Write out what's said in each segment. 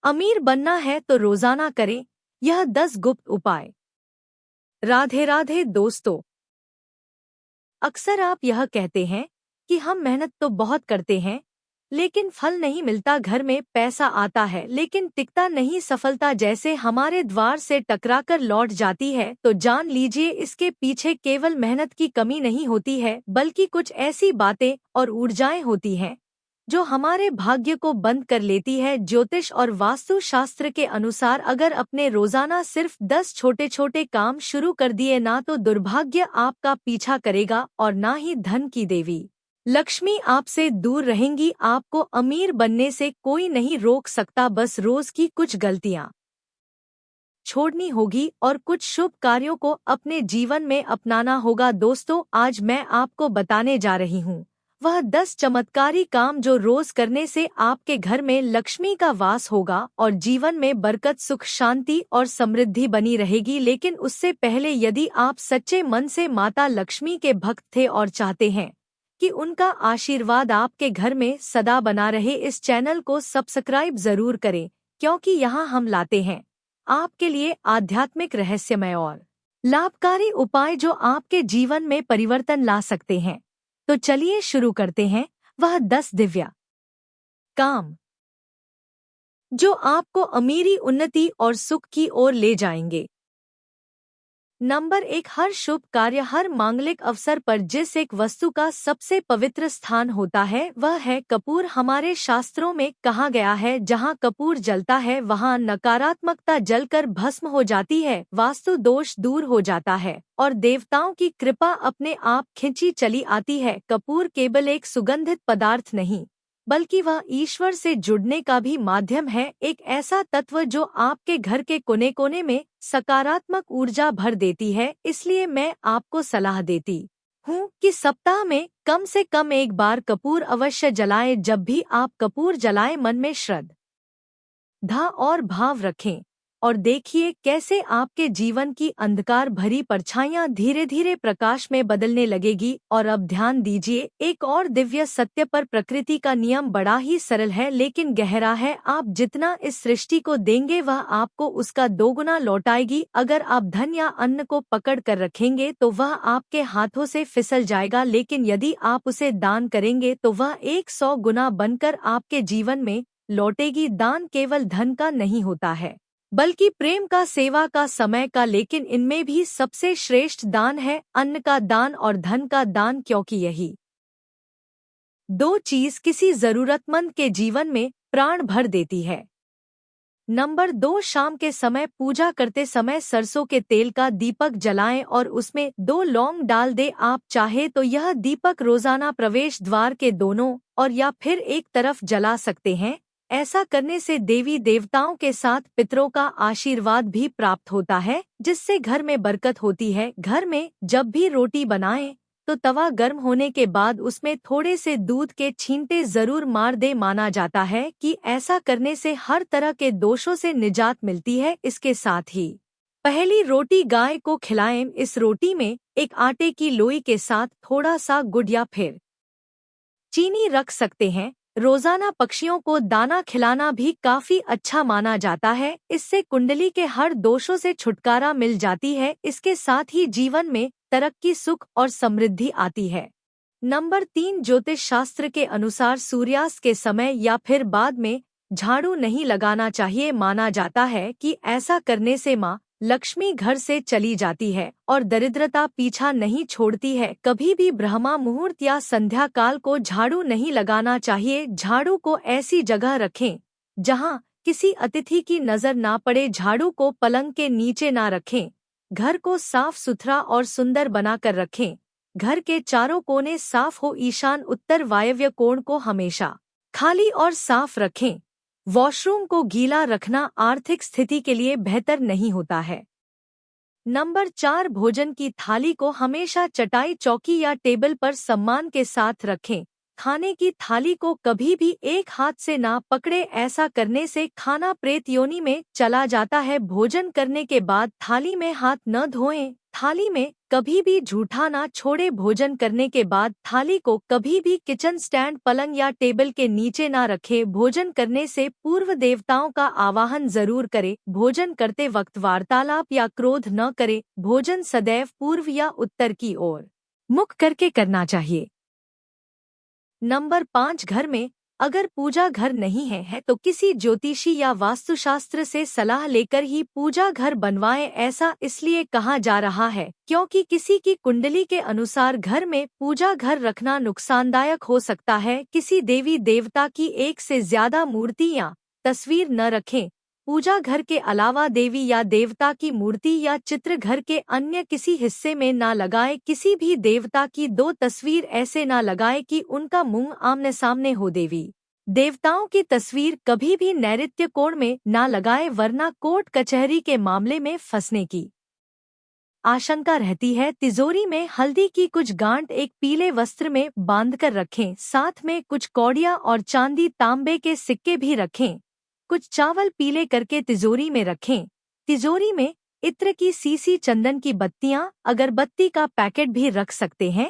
अमीर बनना है तो रोजाना करें यह 10 गुप्त उपाय। राधे राधे दोस्तों, अक्सर आप यह कहते हैं कि हम मेहनत तो बहुत करते हैं लेकिन फल नहीं मिलता। घर में पैसा आता है लेकिन टिकता नहीं। सफलता जैसे हमारे द्वार से टकराकर लौट जाती है तो जान लीजिए इसके पीछे केवल मेहनत की कमी नहीं होती है बल्कि कुछ ऐसी बातें और ऊर्जाएं होती हैं जो हमारे भाग्य को बंद कर लेती है। ज्योतिष और वास्तु शास्त्र के अनुसार अगर अपने रोजाना सिर्फ 10 छोटे छोटे काम शुरू कर दिए ना तो दुर्भाग्य आपका पीछा करेगा और ना ही धन की देवी लक्ष्मी आपसे दूर रहेंगी। आपको अमीर बनने से कोई नहीं रोक सकता, बस रोज की कुछ गलतियां छोड़नी होगी और कुछ शुभ कार्यों को अपने जीवन में अपनाना होगा। दोस्तों, आज मैं आपको बताने जा रही हूँ वह 10 चमत्कारी काम जो रोज करने से आपके घर में लक्ष्मी का वास होगा और जीवन में बरकत, सुख, शांति और समृद्धि बनी रहेगी। लेकिन उससे पहले यदि आप सच्चे मन से माता लक्ष्मी के भक्त थे और चाहते हैं कि उनका आशीर्वाद आपके घर में सदा बना रहे, इस चैनल को सब्सक्राइब जरूर करें क्योंकि यहाँ हम लाते हैं आपके लिए आध्यात्मिक, रहस्यमय और लाभकारी उपाय जो आपके जीवन में परिवर्तन ला सकते हैं। तो चलिए शुरू करते हैं वह 10 दिव्य काम जो आपको अमीरी, उन्नति और सुख की ओर ले जाएंगे। नंबर 1, हर शुभ कार्य, हर मांगलिक अवसर पर जिस एक वस्तु का सबसे पवित्र स्थान होता है वह है कपूर। हमारे शास्त्रों में कहा गया है जहाँ कपूर जलता है वहाँ नकारात्मकता जलकर भस्म हो जाती है, वास्तु दोष दूर हो जाता है और देवताओं की कृपा अपने आप खिंची चली आती है। कपूर केवल एक सुगंधित पदार्थ नहीं बल्कि वह ईश्वर से जुड़ने का भी माध्यम है, एक ऐसा तत्व जो आपके घर के कोने कोने में सकारात्मक ऊर्जा भर देती है। इसलिए मैं आपको सलाह देती हूँ कि सप्ताह में कम से कम एक बार कपूर अवश्य जलाएं। जब भी आप कपूर जलाएं मन में श्रद्धा और भाव रखें और देखिए कैसे आपके जीवन की अंधकार भरी परछाइयाँ धीरे धीरे प्रकाश में बदलने लगेगी। और अब ध्यान दीजिए एक और दिव्य सत्य पर। प्रकृति का नियम बड़ा ही सरल है लेकिन गहरा है। आप जितना इस सृष्टि को देंगे वह आपको उसका दोगुना लौटाएगी। अगर आप धन या अन्न को पकड़ कर रखेंगे तो वह आपके हाथों से फिसल जाएगा, लेकिन यदि आप उसे दान करेंगे तो वह 100 गुना बनकर आपके जीवन में लौटेगी। दान केवल धन का नहीं होता है बल्कि प्रेम का, सेवा का, समय का, लेकिन इनमें भी सबसे श्रेष्ठ दान है अन्न का दान और धन का दान, क्योंकि यही दो चीज किसी जरूरतमंद के जीवन में प्राण भर देती है। नंबर 2, शाम के समय पूजा करते समय सरसों के तेल का दीपक जलाएं और उसमें 2 लौंग डाल दे। आप चाहे तो यह दीपक रोजाना प्रवेश द्वार के दोनों और या फिर एक तरफ जला सकते हैं। ऐसा करने से देवी देवताओं के साथ पितरों का आशीर्वाद भी प्राप्त होता है जिससे घर में बरकत होती है। घर में जब भी रोटी बनाएं तो तवा गर्म होने के बाद उसमें थोड़े से दूध के छींटे जरूर मार दे। माना जाता है कि ऐसा करने से हर तरह के दोषों से निजात मिलती है। इसके साथ ही पहली रोटी गाय को खिलाएं। इस रोटी में एक आटे की लोई के साथ थोड़ा सा गुड़ या फिर चीनी रख सकते हैं। रोजाना पक्षियों को दाना खिलाना भी काफी अच्छा माना जाता है, इससे कुंडली के हर दोषों से छुटकारा मिल जाती है। इसके साथ ही जीवन में तरक्की, सुख और समृद्धि आती है। नंबर 3, ज्योतिष शास्त्र के अनुसार सूर्यास्त के समय या फिर बाद में झाड़ू नहीं लगाना चाहिए। माना जाता है कि ऐसा करने से माँ लक्ष्मी घर से चली जाती है और दरिद्रता पीछा नहीं छोड़ती है। कभी भी ब्रह्मा मुहूर्त या संध्या काल को झाड़ू नहीं लगाना चाहिए। झाड़ू को ऐसी जगह रखें जहां किसी अतिथि की नजर ना पड़े। झाड़ू को पलंग के नीचे ना रखें। घर को साफ सुथरा और सुंदर बनाकर रखें। घर के चारों कोने साफ हो। ईशान, उत्तर, वायव्य कोण को हमेशा खाली और साफ रखें। वॉशरूम को गीला रखना आर्थिक स्थिति के लिए बेहतर नहीं होता है। नंबर 4, भोजन की थाली को हमेशा चटाई, चौकी या टेबल पर सम्मान के साथ रखें। खाने की थाली को कभी भी एक हाथ से ना पकड़े, ऐसा करने से खाना प्रेत योनि में चला जाता है। भोजन करने के बाद थाली में हाथ न धोएं। थाली में कभी भी झूठा ना छोड़े। भोजन करने के बाद थाली को कभी भी किचन स्टैंड, पलंग या टेबल के नीचे ना रखे। भोजन करने से पूर्व देवताओं का आवाहन जरूर करे। भोजन करते वक्त वार्तालाप या क्रोध न करे। भोजन सदैव पूर्व या उत्तर की ओर मुख करके करना चाहिए। नंबर 5, घर में अगर पूजा घर नहीं है तो किसी ज्योतिषी या वास्तुशास्त्र से सलाह लेकर ही पूजा घर बनवाएं। ऐसा इसलिए कहा जा रहा है क्योंकि किसी की कुंडली के अनुसार घर में पूजा घर रखना नुकसानदायक हो सकता है। किसी देवी देवता की एक से ज्यादा मूर्ति या तस्वीर न रखें। पूजा घर के अलावा देवी या देवता की मूर्ति या चित्र घर के अन्य किसी हिस्से में ना लगाएं। किसी भी देवता की 2 तस्वीर ऐसे ना लगाएं कि उनका मुंह आमने सामने हो। देवी देवताओं की तस्वीर कभी भी नैऋत्य कोण में ना लगाएं, वरना कोर्ट कचहरी के मामले में फंसने की आशंका रहती है। तिजोरी में हल्दी की कुछ गांठ एक पीले वस्त्र में बांधकर रखें। साथ में कुछ कौड़ियां और चांदी तांबे के सिक्के भी रखें। कुछ चावल पीले करके तिजोरी में रखें। तिजोरी में इत्र की सीसी, चंदन की बत्तियां, अगरबत्ती का पैकेट भी रख सकते हैं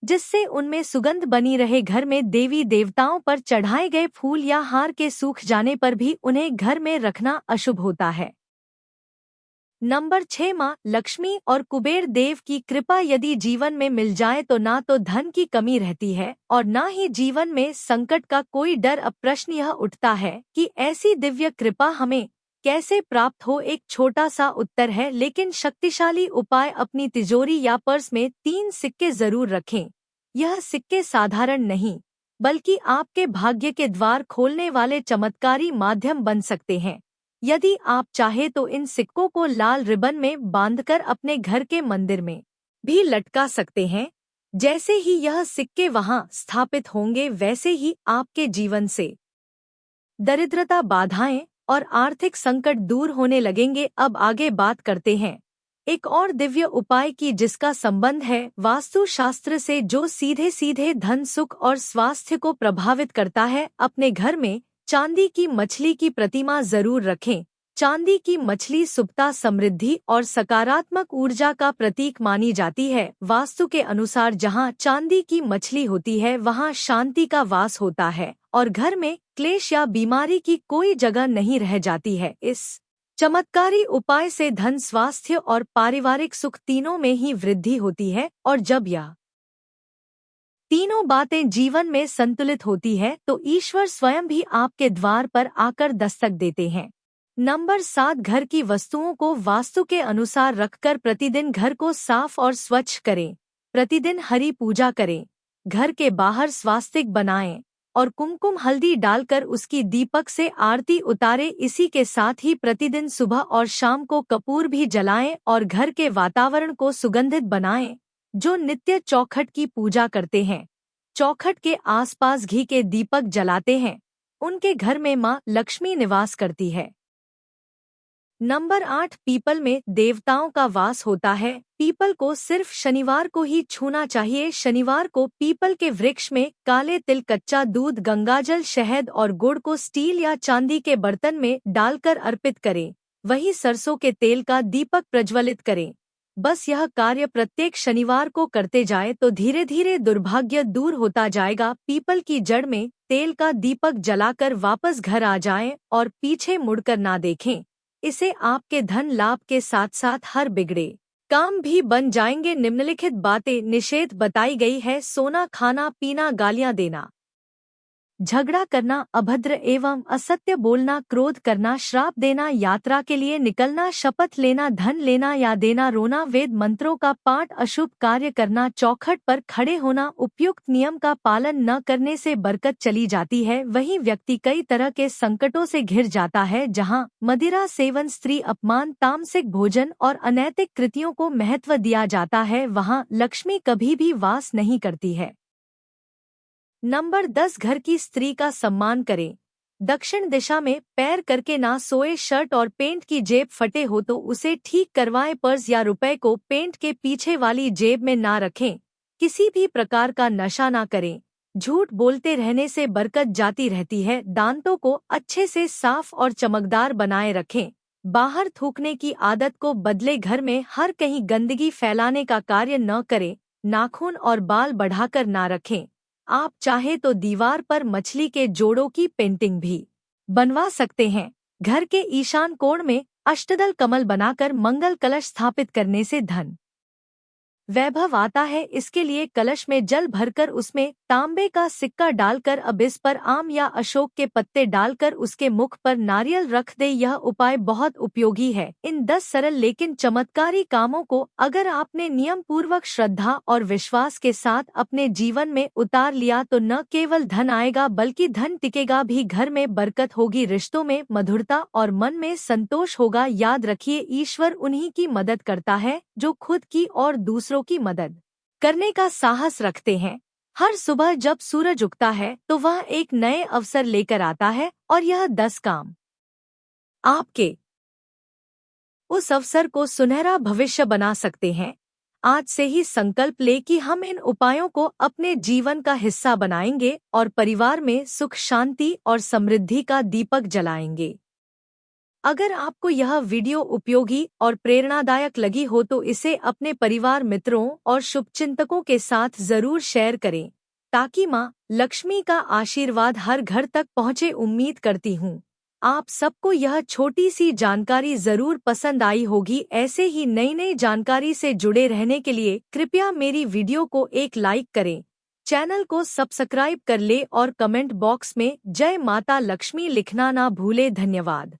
जिससे उनमें सुगंध बनी रहे। घर में देवी देवताओं पर चढ़ाए गए फूल या हार के सूख जाने पर भी उन्हें घर में रखना अशुभ होता है। नंबर 6, माँ लक्ष्मी और कुबेर देव की कृपा यदि जीवन में मिल जाए तो ना तो धन की कमी रहती है और ना ही जीवन में संकट का कोई डर। अब प्रश्न यह उठता है कि ऐसी दिव्य कृपा हमें कैसे प्राप्त हो। एक छोटा सा उत्तर है, लेकिन शक्तिशाली उपाय। अपनी तिजोरी या पर्स में 3 सिक्के जरूर रखें। यह सिक्के साधारण नहीं बल्कि आपके भाग्य के द्वार खोलने वाले चमत्कारी माध्यम बन सकते हैं। यदि आप चाहे तो इन सिक्कों को लाल रिबन में बांधकर अपने घर के मंदिर में भी लटका सकते हैं। जैसे ही यह सिक्के वहां स्थापित होंगे वैसे ही आपके जीवन से दरिद्रता, बाधाएं और आर्थिक संकट दूर होने लगेंगे। अब आगे बात करते हैं एक और दिव्य उपाय की जिसका संबंध है वास्तु शास्त्र से, जो सीधे सीधे धन, सुख और स्वास्थ्य को प्रभावित करता है। अपने घर में चांदी की मछली की प्रतिमा जरूर रखें। चांदी की मछली शुभता, समृद्धि और सकारात्मक ऊर्जा का प्रतीक मानी जाती है। वास्तु के अनुसार जहां चांदी की मछली होती है वहां शांति का वास होता है और घर में क्लेश या बीमारी की कोई जगह नहीं रह जाती है। इस चमत्कारी उपाय से धन, स्वास्थ्य और पारिवारिक सुख तीनों में ही वृद्धि होती है और जब यह तीनों बातें जीवन में संतुलित होती है तो ईश्वर स्वयं भी आपके द्वार पर आकर दस्तक देते हैं। नंबर 7, घर की वस्तुओं को वास्तु के अनुसार रखकर प्रतिदिन घर को साफ और स्वच्छ करें। प्रतिदिन हरी पूजा करें। घर के बाहर स्वास्तिक बनाएं और कुमकुम हल्दी डालकर उसकी दीपक से आरती उतारें। इसी के साथ ही प्रतिदिन सुबह और शाम को कपूर भी जलाएं और घर के वातावरण को सुगंधित बनाएं। जो नित्य चौखट की पूजा करते हैं, चौखट के आसपास घी के दीपक जलाते हैं, उनके घर में माँ लक्ष्मी निवास करती है। नंबर 8, पीपल में देवताओं का वास होता है। पीपल को सिर्फ शनिवार को ही छूना चाहिए। शनिवार को पीपल के वृक्ष में काले तिल, कच्चा दूध, गंगाजल, शहद और गुड़ को स्टील या चांदी के बर्तन में डालकर अर्पित करें। वहीं सरसों के तेल का दीपक प्रज्वलित करें। बस यह कार्य प्रत्येक शनिवार को करते जाए तो धीरे धीरे दुर्भाग्य दूर होता जाएगा। पीपल की जड़ में तेल का दीपक जलाकर वापस घर आ जाएं और पीछे मुड़कर ना देखें। इसे आपके धन लाभ के साथ साथ हर बिगड़े काम भी बन जाएंगे। निम्नलिखित बातें निषेध बताई गई है: सोना खाना, पीना, गालियां देना, झगड़ा करना, अभद्र एवं असत्य बोलना, क्रोध करना, श्राप देना, यात्रा के लिए निकलना, शपथ लेना, धन लेना या देना, रोना, वेद मंत्रों का पाठ, अशुभ कार्य करना, चौखट पर खड़े होना। उपयुक्त नियम का पालन न करने से बरकत चली जाती है। वहीं व्यक्ति कई तरह के संकटों से घिर जाता है। जहां मदिरा सेवन, स्त्री अपमान, तामसिक भोजन और अनैतिक कृतियों को महत्व दिया जाता है, वहां लक्ष्मी कभी भी वास नहीं करती है। नंबर 10, घर की स्त्री का सम्मान करें। दक्षिण दिशा में पैर करके ना सोए। शर्ट और पेंट की जेब फटे हो तो उसे ठीक करवाएं। पर्स या रुपए को पेंट के पीछे वाली जेब में ना रखें। किसी भी प्रकार का नशा ना करें। झूठ बोलते रहने से बरकत जाती रहती है। दांतों को अच्छे से साफ और चमकदार बनाए रखें। बाहर थूकने की आदत को बदले, घर में हर कहीं गंदगी फैलाने का कार्य न करें, नाखून और बाल बढ़ाकर ना रखें। आप चाहे तो दीवार पर मछली के जोड़ों की पेंटिंग भी बनवा सकते हैं। घर के ईशान कोण में अष्टदल कमल बनाकर मंगल कलश स्थापित करने से धन वैभव आता है। इसके लिए कलश में जल भरकर उसमें तांबे का सिक्का डालकर अब इस पर आम या अशोक के पत्ते डालकर उसके मुख पर नारियल रख दे। यह उपाय बहुत उपयोगी है। इन 10 सरल लेकिन चमत्कारी कामों को अगर आपने नियम पूर्वक, श्रद्धा और विश्वास के साथ अपने जीवन में उतार लिया तो न केवल धन आएगा बल्कि धन टिकेगा भी। घर में बरकत होगी, रिश्तों में मधुरता और मन में संतोष होगा। याद रखिए, ईश्वर उन्हीं की मदद करता है जो खुद की और दूसरों की मदद करने का साहस रखते हैं। हर सुबह जब सूरज उगता है तो वह एक नए अवसर लेकर आता है और यह 10 काम आपके उस अवसर को सुनहरा भविष्य बना सकते हैं। आज से ही संकल्प ले कि हम इन उपायों को अपने जीवन का हिस्सा बनाएंगे और परिवार में सुख, शांति और समृद्धि का दीपक जलाएंगे। अगर आपको यह वीडियो उपयोगी और प्रेरणादायक लगी हो तो इसे अपने परिवार, मित्रों और शुभचिंतकों के साथ जरूर शेयर करें ताकि मां लक्ष्मी का आशीर्वाद हर घर तक पहुंचे। उम्मीद करती हूं आप सबको यह छोटी सी जानकारी जरूर पसंद आई होगी। ऐसे ही नई नई जानकारी से जुड़े रहने के लिए कृपया मेरी वीडियो को एक लाइक करें, चैनल को सब्सक्राइब कर ले और कमेंट बॉक्स में जय माता लक्ष्मी लिखना ना भूले। धन्यवाद।